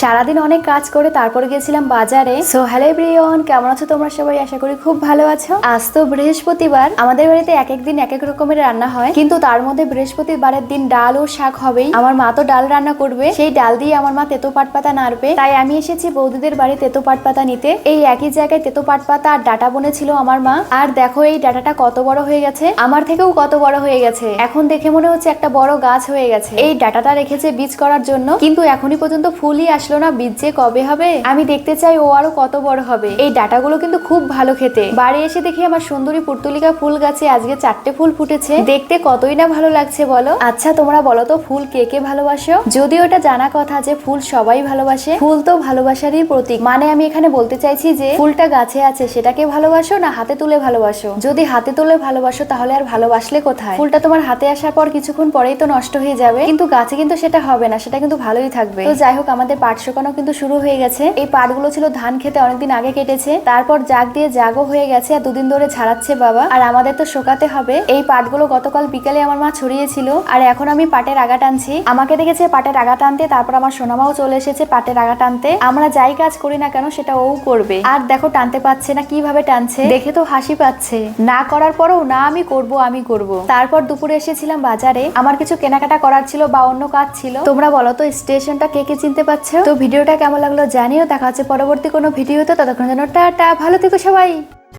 সারাদিন অনেক কাজ করে তারপরে গেছিলাম বাজারে। সো হ্যালো এভরিওয়ান, কেমন আছো তোমরা সবাই? আশা করি খুব ভালো আছো। আজ তো বৃহস্পতিবার, আমাদের বাড়িতে এক এক দিন এক এক রকমের রান্না হয়, কিন্তু তার মধ্যে বৃহস্পতিবারের দিন ডাল ও শাক হবেই। আমার মা তো ডাল রান্না করবে, সেই ডাল দিয়ে আমার মা তেতো পাট পাতা নাড়বে। তাই আমি এসেছি বৌদিদের বাড়ি তেতো পাট পাতা নিতে। এই একই জায়গায় তেতো পাট পাতা আর ডাটা বনেছিল আমার মা। আর দেখো এই ডাটাটা কত বড় হয়ে গেছে, আমার থেকেও কত বড় হয়ে গেছে। এখন দেখে মনে হচ্ছে একটা বড় গাছ হয়ে গেছে। এই ডাটাটা রেখেছে বীজ করার জন্য, কিন্তু এখনই পর্যন্ত ফুলই আসলো না। বীজ যে কবে হবে আমি দেখতে চাই, ও আরো কত বড় হবে। এই ডাটাগুলো কিন্তু খুব ভালো খেতে। বাড়ি এসে দেখি আমার সুন্দরী পুর্তুলিকা ফুল গাছে আজকে 4টে ফুল ফুটেছে। দেখতে কতই না ভালো লাগছে বলো। আচ্ছা তোমরা বলো তো, ফুল কে কে ভালোবাসো? যদিও এটা জানা কথা যে ফুল সবাই ভালোবাসে, ফুল তো ভালোবাসারই প্রতীক। মানে আমি এখানে বলতে চাইছি যে ফুলটা গাছে আছে সেটাকে ভালোবাসো না হাতে তুলে ভালোবাসো? যদি হাতে তুলে ভালোবাসো তাহলে আর ভালোবাসলে কোথায়? ফুলটা তোমার হাতে আসার পর কিছুক্ষণ পরেই তো নষ্ট হয়ে যাবে, কিন্তু গাছে কিন্তু সেটা হবে না, সেটা কিন্তু ভালোই থাকবে। তো যাই হোক, আমাদের পাট শুকানো কিন্তু শুরু হয়ে গেছে। এই পাটগুলো ছিল ধান খেতে অনেকদিন আগে কেটেছে, তারপর জাগ দিয়ে জাগও হয়ে গেছে আর 2 দিন ধরে ঝাড়াচ্ছে বাবা। আর আমাদের তো শোকাতে হবে। এই পাটগুলো গতকাল বিকালে আমার মা ছড়িয়েছিল, আর এখন আমি পাটের আগা টানছি। আমাকে দেখেছে পাটের আগা টানতে, তারপর আমার সোনামাও চলে এসেছে পাটের আগা টানতে। আমরা যাই কাজ করি না কেন সেটা ও করবে। আর দেখো টানতে পারছে না, কিভাবে টানছে দেখে তো হাসি পাচ্ছে। না করার পরেও না আমি করব। তারপর দুপুরে এসেছিলাম বাজারে, আমার কিছু কেনাকাটা করার ছিল বা অন্য কাজ ছিল। তোমরা বলো তো স্টেশনটা কে কে চিনতে পারছো? তো ভিডিওটা কেমন লাগলো জানিও। দেখা হচ্ছে পরবর্তী কোনো ভিডিওতে, ততক্ষণ জন্য টাটা, ভালো থেকো সবাই।